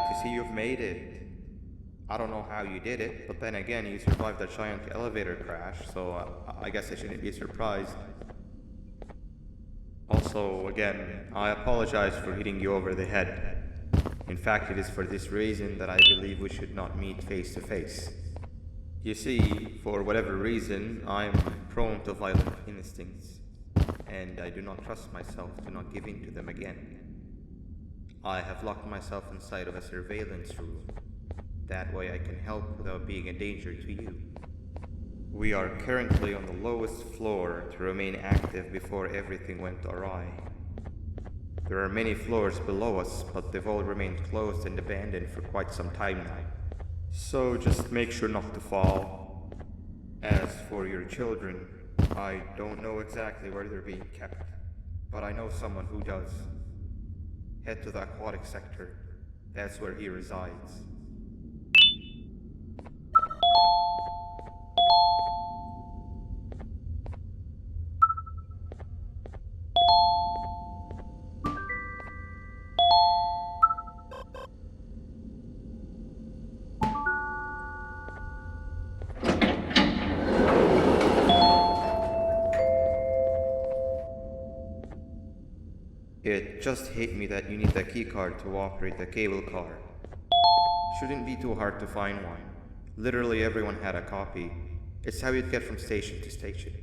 to see you've made it. I don't know how you did it, but then again, you survived a giant elevator crash, so I guess I shouldn't be surprised. Also, again, I apologize for hitting you over the head. In fact, it is for this reason that I believe we should not meet face to face. You see, for whatever reason, I am prone to violent instincts, and I do not trust myself to not give in to them again. I have locked myself inside of a surveillance room. That way I can help without being a danger to you. We are currently on the lowest floor to remain active before everything went awry. There are many floors below us, but they've all remained closed and abandoned for quite some time now. So just make sure not to fall. As for your children, I don't know exactly where they're being kept, but I know someone who does. Head to the aquatic sector. That's where he resides. It just hit me that you need a keycard to operate the cable car. Shouldn't be too hard to find one. Literally everyone had a copy. It's how you'd get from station to station.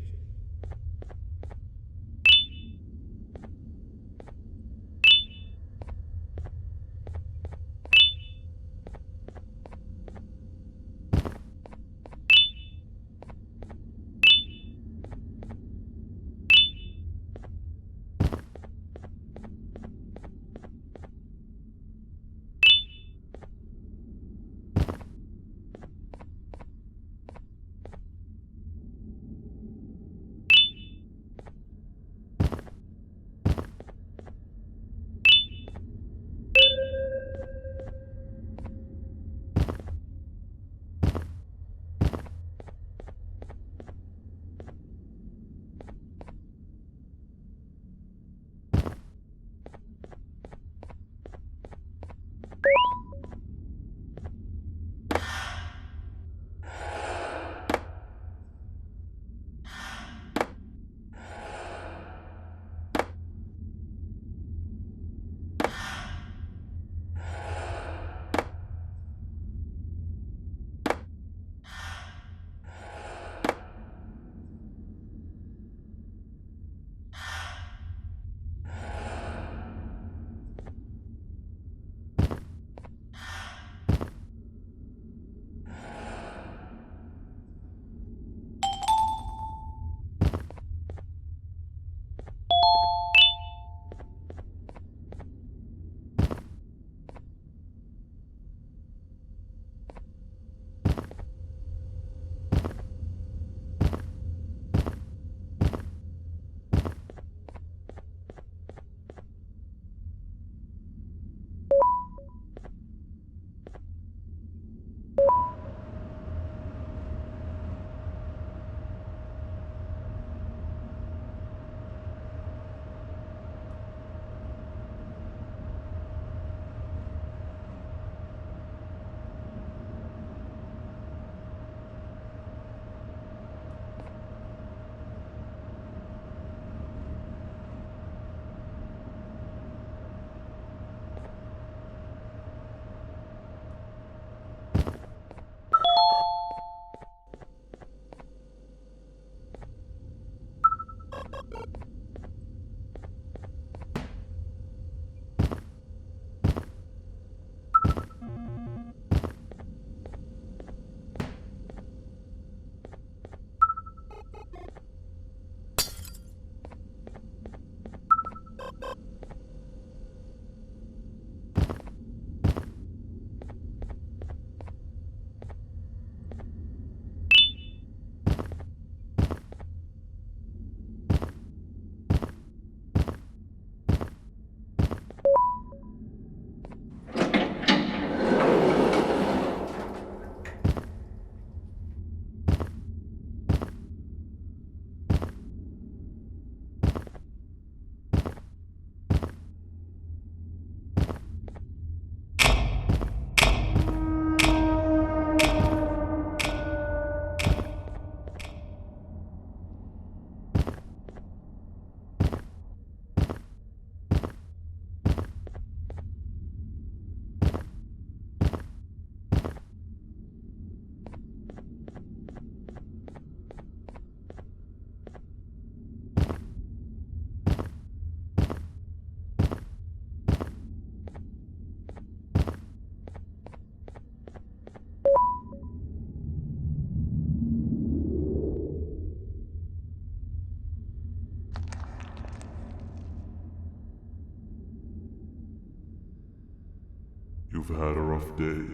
You've had a rough day,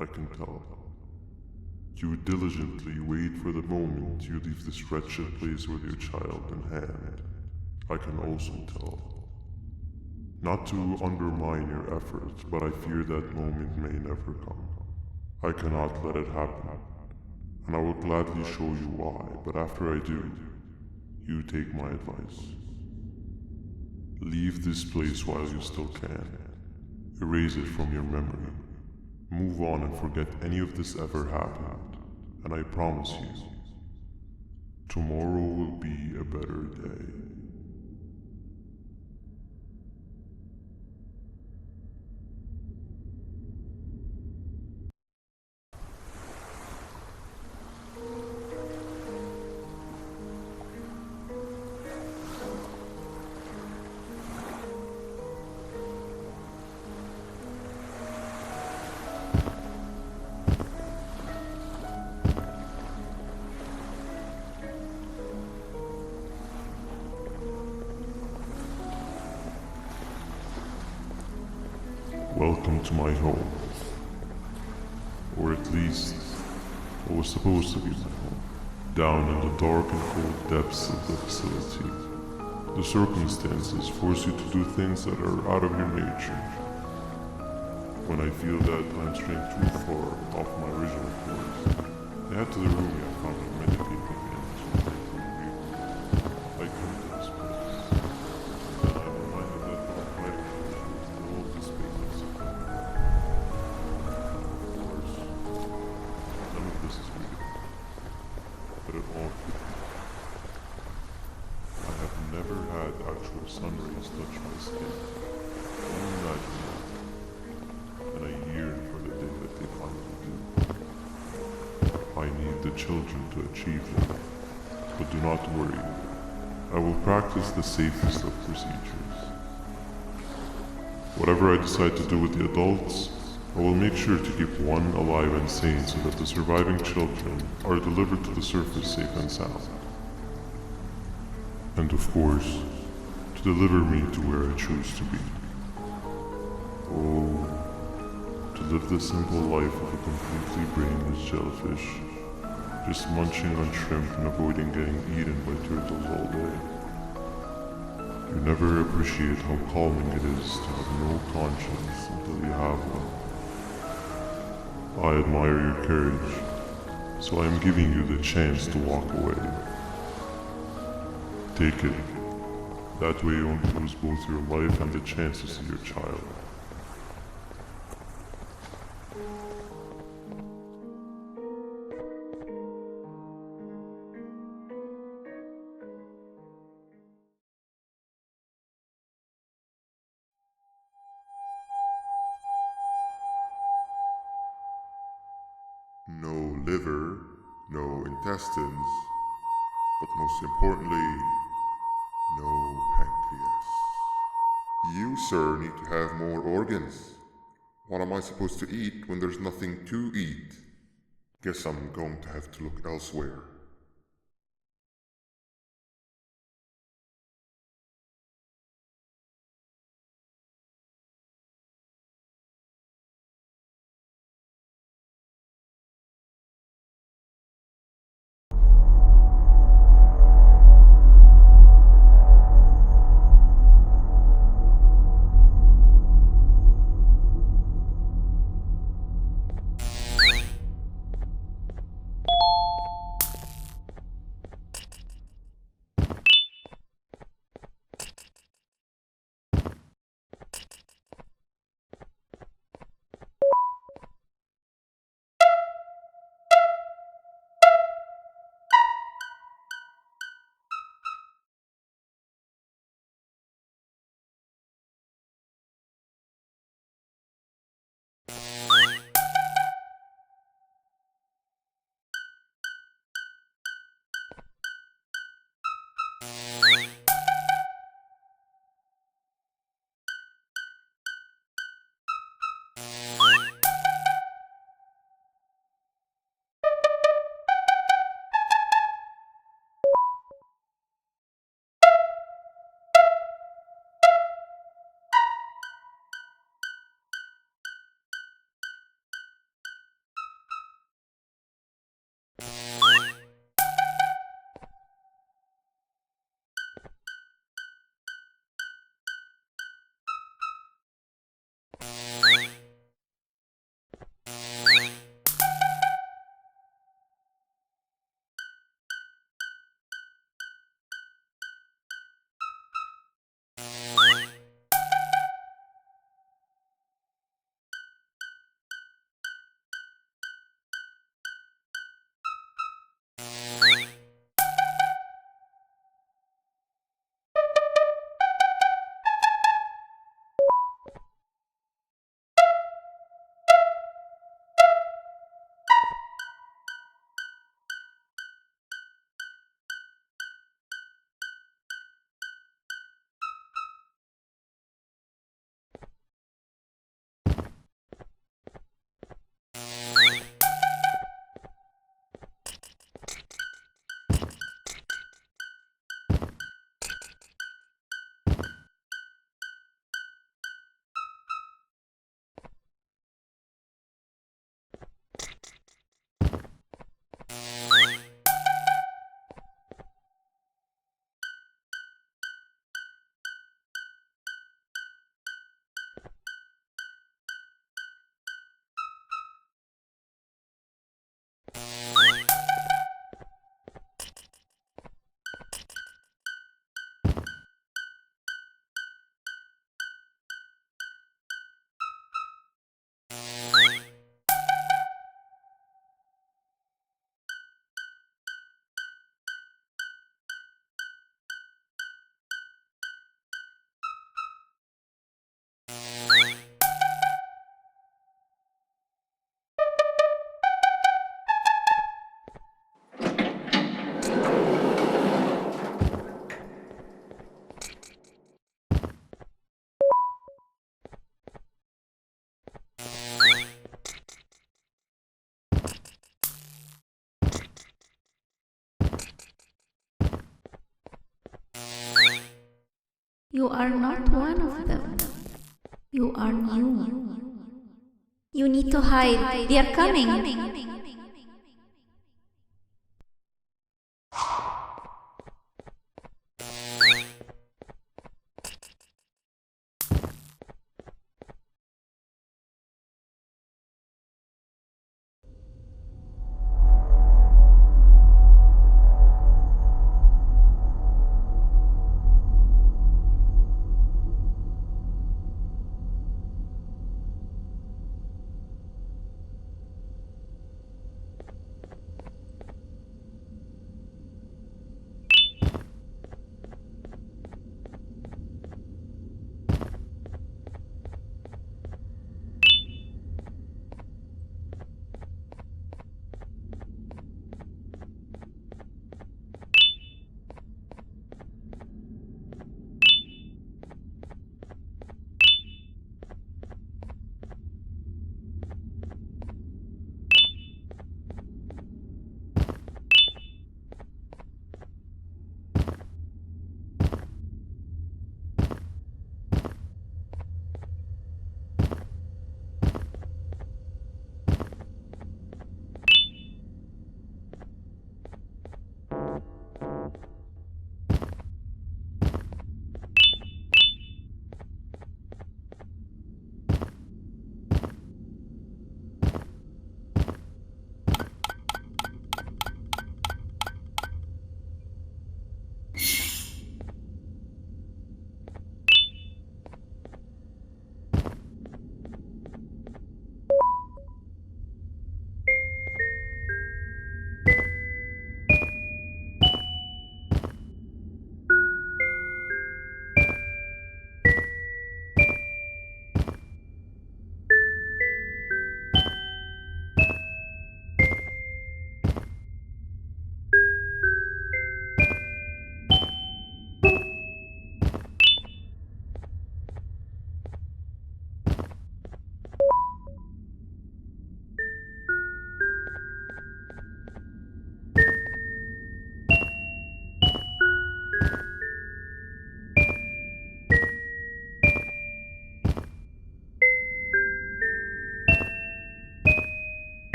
I can tell. You diligently wait for the moment you leave this wretched place with your child in hand. I can also tell. Not to undermine your efforts, but I fear that moment may never come. I cannot let it happen, and I will gladly show you why, but after I do, you take my advice. Leave this place while you still can. Erase it from your memory. Move on and forget any of this ever happened, and I promise you, tomorrow will be a better day. Welcome to my home. Or at least, what was supposed to be my home. Down in the dark and cold depths of the facility, the circumstances force you to do things that are out of your nature. When I feel that I'm straying too far off my original course, I head to the room I found in meditating I come to this place, and I'm reminded that not fighting all of the spaces. Of course, none of this is real, but it all could be. I have never had actual sun rays touch my skin. Can you imagine that? And I yearn for the day that they finally do. I need the children to achieve them, but do not worry. I will practice the safest of procedures. Whatever I decide to do with the adults, I will make sure to keep one alive and sane so that the surviving children are delivered to the surface safe and sound. And of course, to deliver me to where I choose to be. Oh, to live the simple life of a completely brainless jellyfish, just munching on shrimp and avoiding getting eaten by turtles all day. You never appreciate how calming it is to have no conscience until you have one. I admire your courage, so I am giving you the chance to walk away. Take it. That way you won't lose both your life and the chance to see your child. No liver, no intestines, but most importantly, no pancreas. You, sir, need to have more organs. What am I supposed to eat when there's nothing to eat? Guess I'm going to have to look elsewhere. You are not one of them. You are new. You need to hide. They are coming.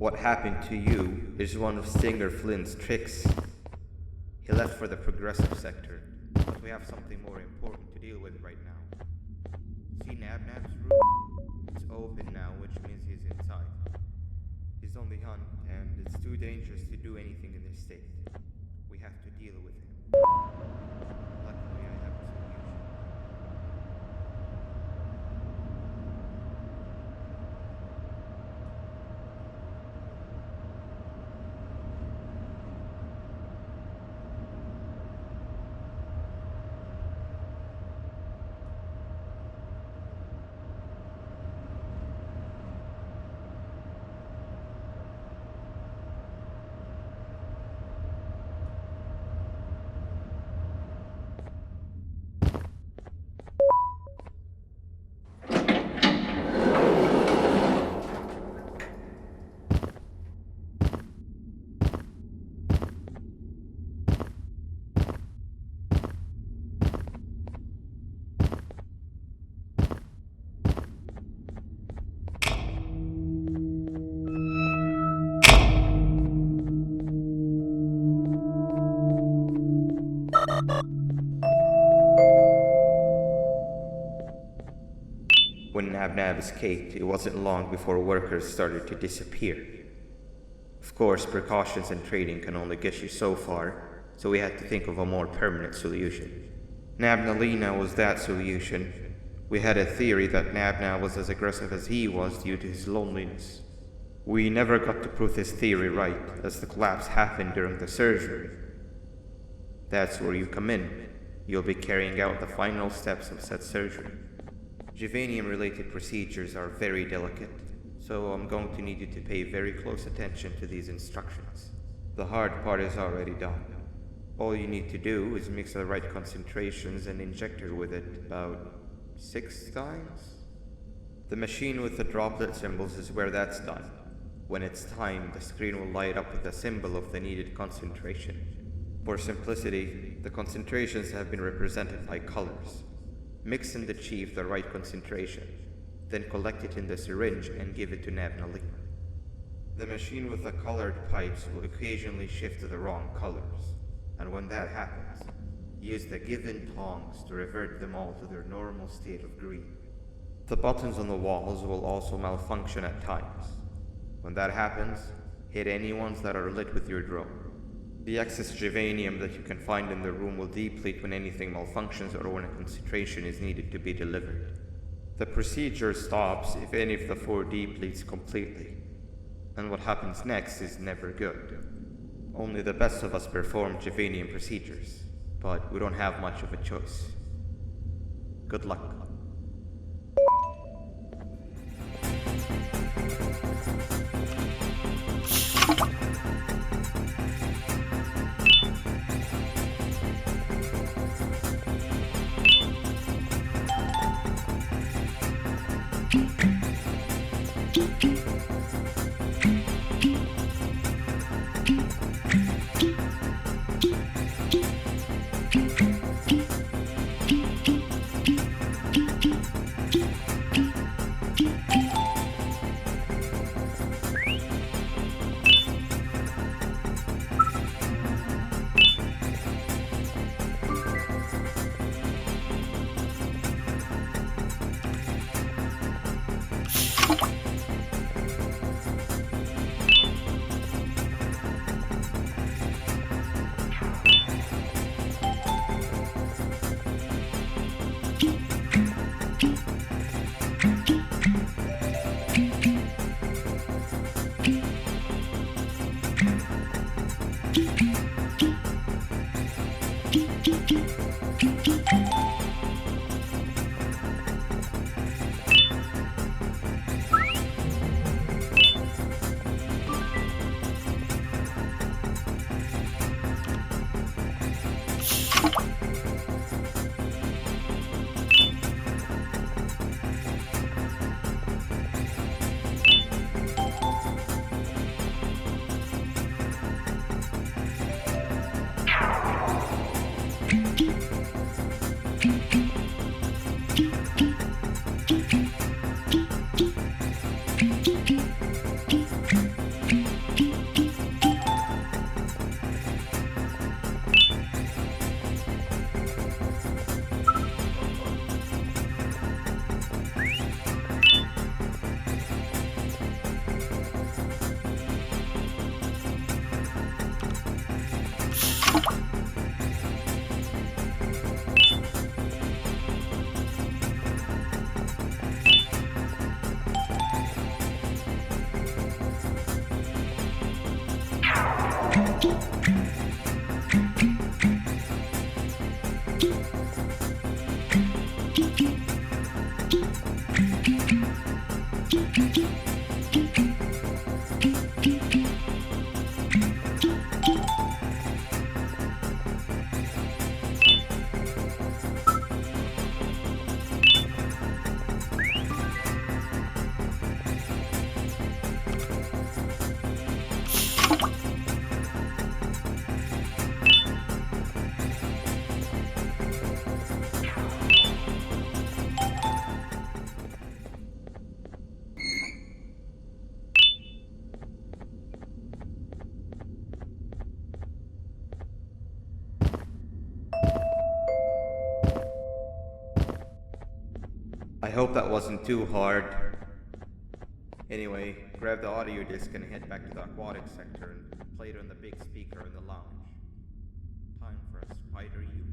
What happened to you is one of Stinger Flynn's tricks. He left for the progressive sector, but we have something more important to deal with right now. See Nabnab's room? It's open now, which means he's inside. He's on the hunt, and it's too dangerous to do anything in this state. We have to deal with him. Luckily, I have a solution. When Nabnab escaped, it wasn't long before workers started to disappear. Of course, precautions and trading can only get you so far, so we had to think of a more permanent solution. Nabnalina was that solution. We had a theory that Nabnab was as aggressive as he was due to his loneliness. We never got to prove this theory right, as the collapse happened during the surgery. That's where you come in. You'll be carrying out the final steps of said surgery. Juvanium-related procedures are very delicate, so I'm going to need you to pay very close attention to these instructions. The hard part is already done. All you need to do is mix the right concentrations and inject her with it about 6 times. The machine with the droplet symbols is where that's done. When it's time, the screen will light up with the symbol of the needed concentration. For simplicity, the concentrations have been represented by colors. Mix and achieve the right concentration, then collect it in the syringe and give it to Nabnalina. The machine with the colored pipes will occasionally shift to the wrong colors, and when that happens, use the given tongs to revert them all to their normal state of green. The buttons on the walls will also malfunction at times. When that happens, hit any ones that are lit with your drone. The excess juvanium that you can find in the room will deplete when anything malfunctions or when a concentration is needed to be delivered. The procedure stops if any of the 4 depletes completely, and what happens next is never good. Only the best of us perform juvanium procedures, but we don't have much of a choice. Good luck. I hope that wasn't too hard. Anyway, grab the audio disc and head back to the aquatic sector and play it on the big speaker in the lounge. Time for a spider union.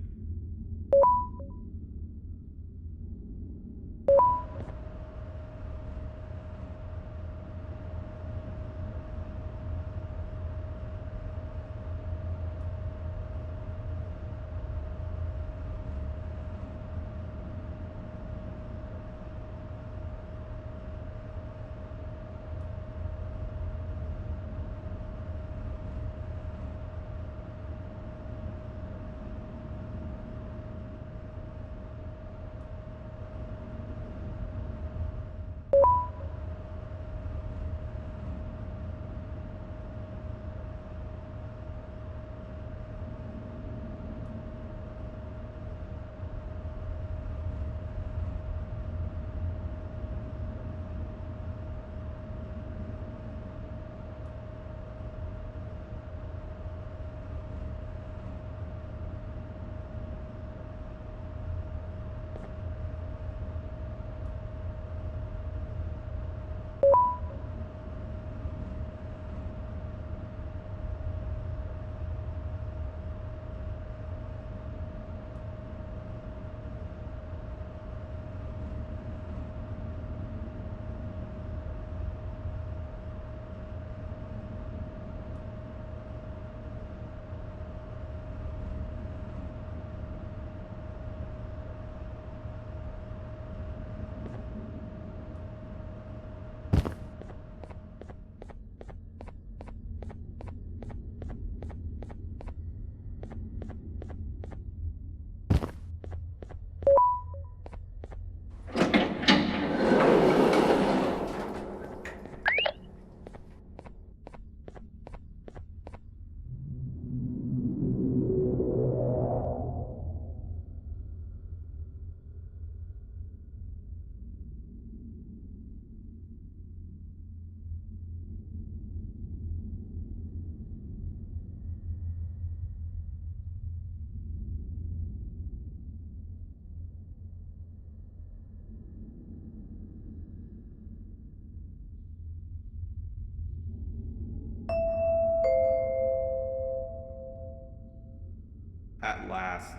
At last,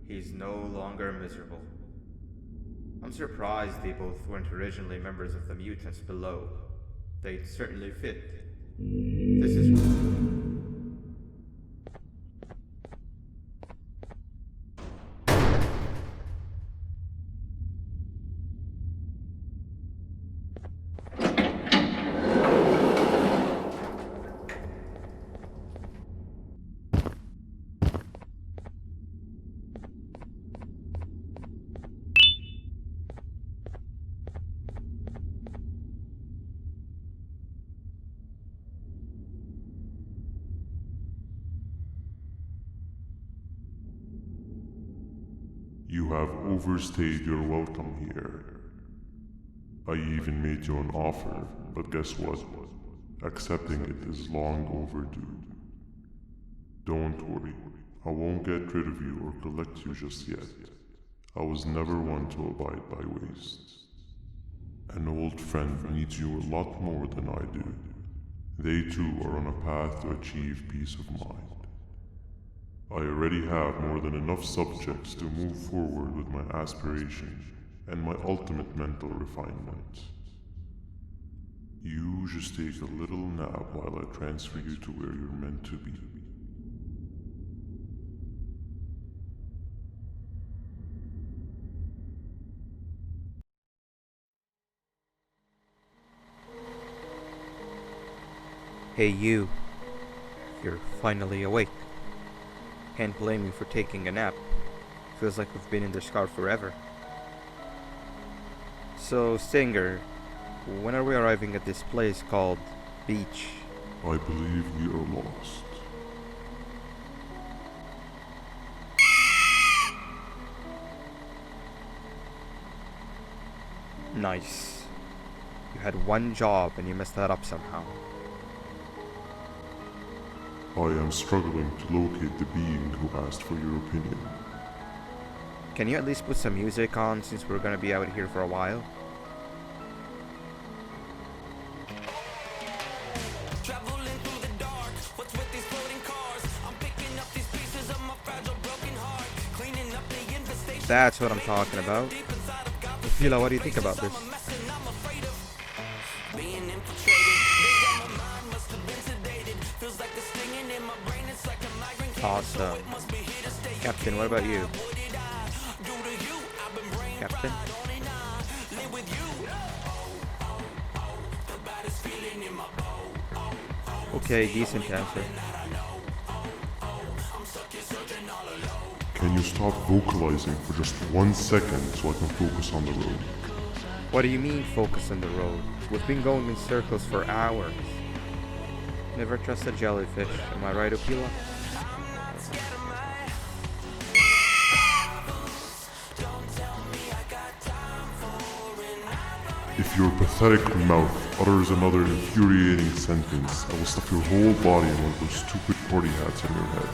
he's no longer miserable. I'm surprised they both weren't originally members of the mutants below. They'd certainly fit. This is. You have overstayed your welcome here. I even made you an offer, but guess what? Accepting it is long overdue. Don't worry, I won't get rid of you or collect you just yet. I was never one to abide by waste. An old friend needs you a lot more than I do. They too are on a path to achieve peace of mind. I already have more than enough subjects to move forward with my aspiration and my ultimate mental refinement. You just take a little nap while I transfer you to where you're meant to be. Hey you, you're finally awake. Can't blame you for taking a nap. Feels like we've been in this car forever. So, Stinger, when are we arriving at this place called Beach? I believe we are lost. Nice. You had one job and you messed that up somehow. I am struggling to locate the being who asked for your opinion. Can you at least put some music on since we're gonna be out here for a while? Traveling through the dark, what's with these floating cars? I'm picking up these pieces of my fragile broken heart, cleaning up the infestation. That's what I'm talking about. Fila, what do you think about this? I'm afraid of being infiltrated. They got my mind, must have been sedated. Feels like the stinging in my brain, it's like a migraine. Awesome. Must be here to stay. Captain, what about you? What did I do to you? I've been brain Captain? on and on. Live with you. The baddest feeling in my bow. Okay, decent answer. Can you stop vocalizing for just 1 second so I can focus on the road? What do you mean focus on the road? We've been going in circles for hours. Never trust a jellyfish, am I right, Opila? If your pathetic mouth utters another infuriating sentence, I will stuff your whole body in one of those stupid party hats on your head.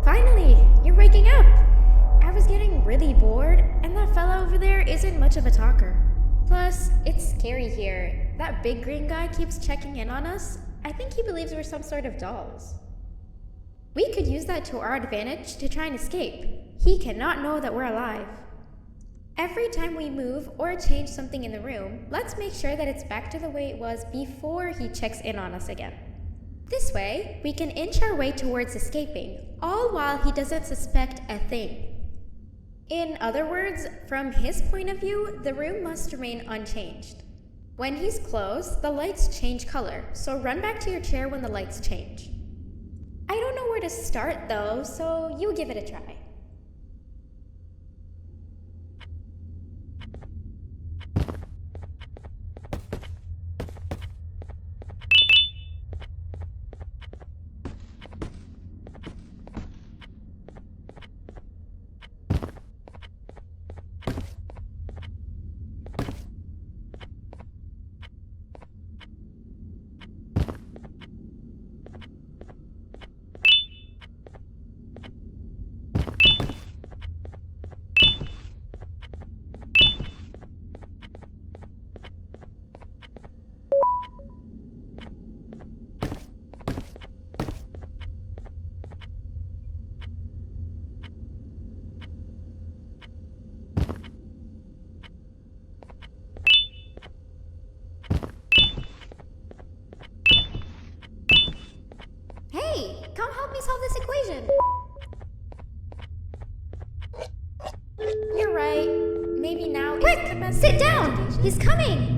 Finally, you're waking up! I was getting really bored, and that fella over there isn't much of a talker. Plus, it's scary here. That big green guy keeps checking in on us. I think he believes we're some sort of dolls. We could use that to our advantage to try and escape. He cannot know that we're alive. Every time we move or change something in the room, let's make sure that it's back to the way it was before he checks in on us again. This way, we can inch our way towards escaping, all while he doesn't suspect a thing. In other words, from his point of view, the room must remain unchanged. When he's close, the lights change color, so run back to your chair when the lights change. I don't know where to start though, so you give it a try. Hey, come help me solve this equation. You're right. Maybe now isn't the best Sit time for down! education. He's coming!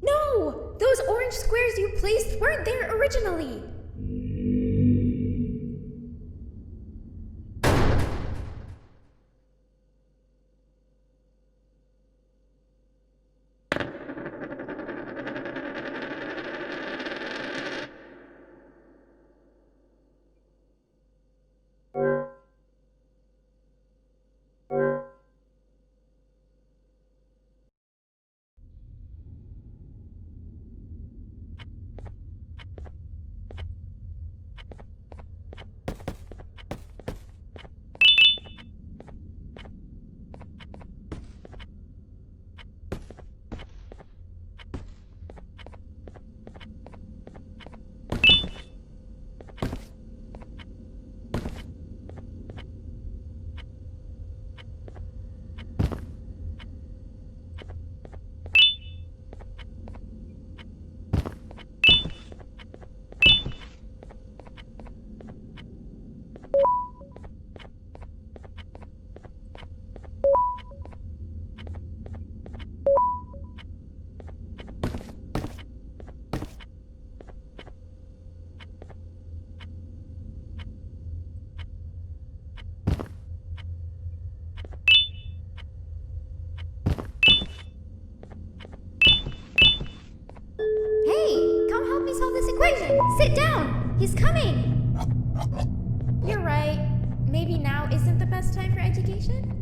No! Those orange squares you placed weren't there originally! Hey, come help me solve this equation! Sit down! He's coming! You're right. Maybe now isn't the best time for education?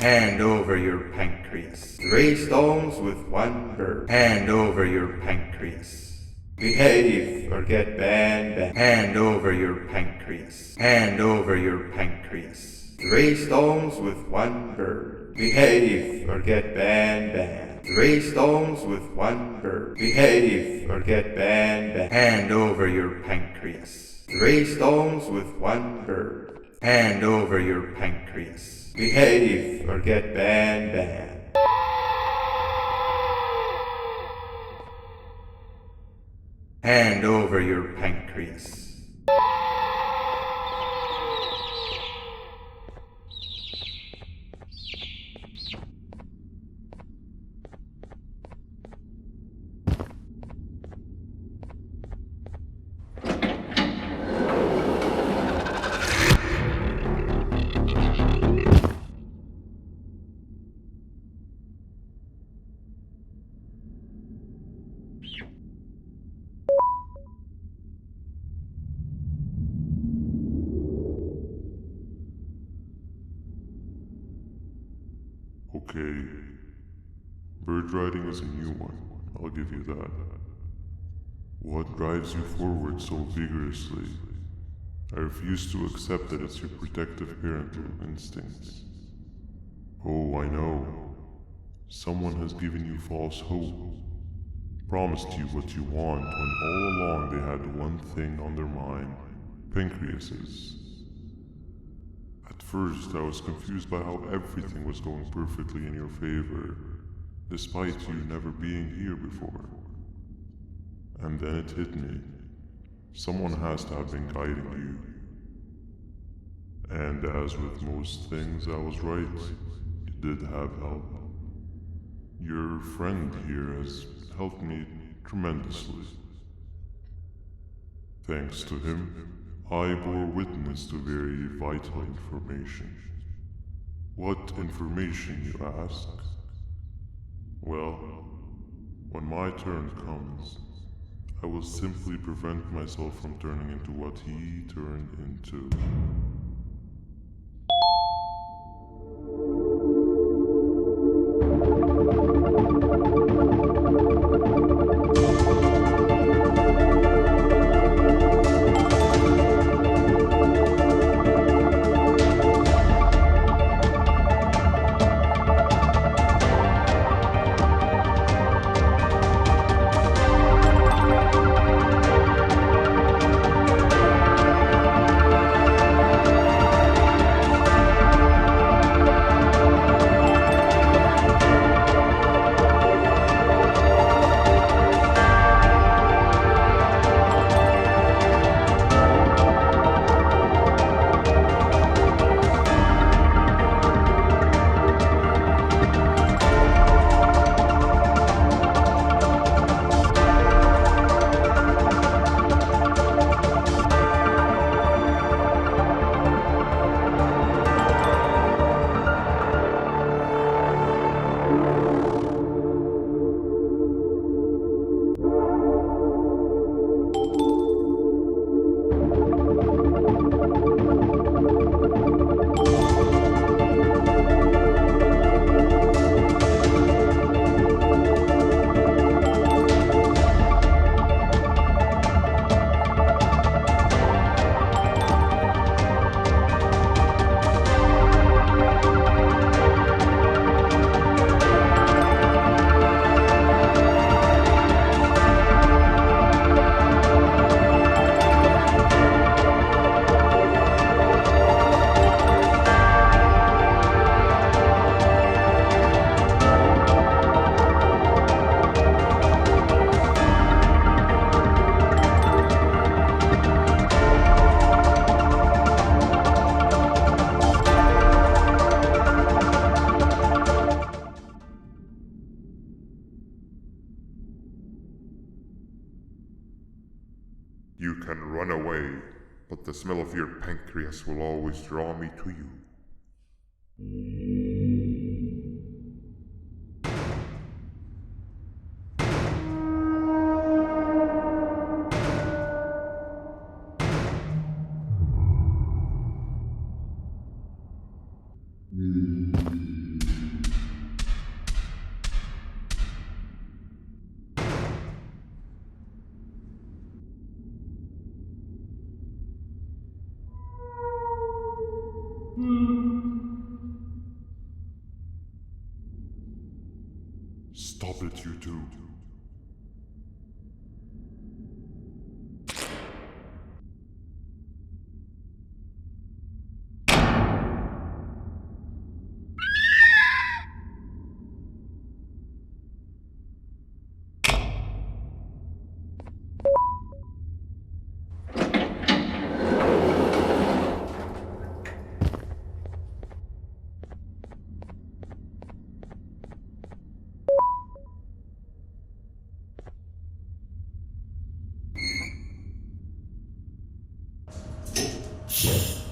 Hand over your pancreas. 3 stones with 1 bird. Hand over your pancreas. Behave or get banned. Hand over your pancreas. Hand over your pancreas. 3 stones with 1 bird. Behave or get banned. 3 stones with 1 bird. Behave or get banned. Hand over your pancreas. 3 stones with 1 bird. Hand over your pancreas. Behave or get banned. Hand over your pancreas. Okay. Bird riding is a new one, I'll give you that. What drives you forward so vigorously? I refuse to accept that it's your protective parental instincts. Oh, I know. Someone has given you false hope. Promised you what you want when all along they had one thing on their mind. Pancreases. At first, I was confused by how everything was going perfectly in your favor, despite you never being here before. And then it hit me. Someone has to have been guiding you. And as with most things, I was right. You did have help. Your friend here has helped me tremendously. Thanks to him, I bore witness to very vital information. What information, you ask? Well, when my turn comes, I will simply prevent myself from turning into what he turned into. You can run away, but the smell of your pancreas will always draw me to you. Stop it, you two. Shh.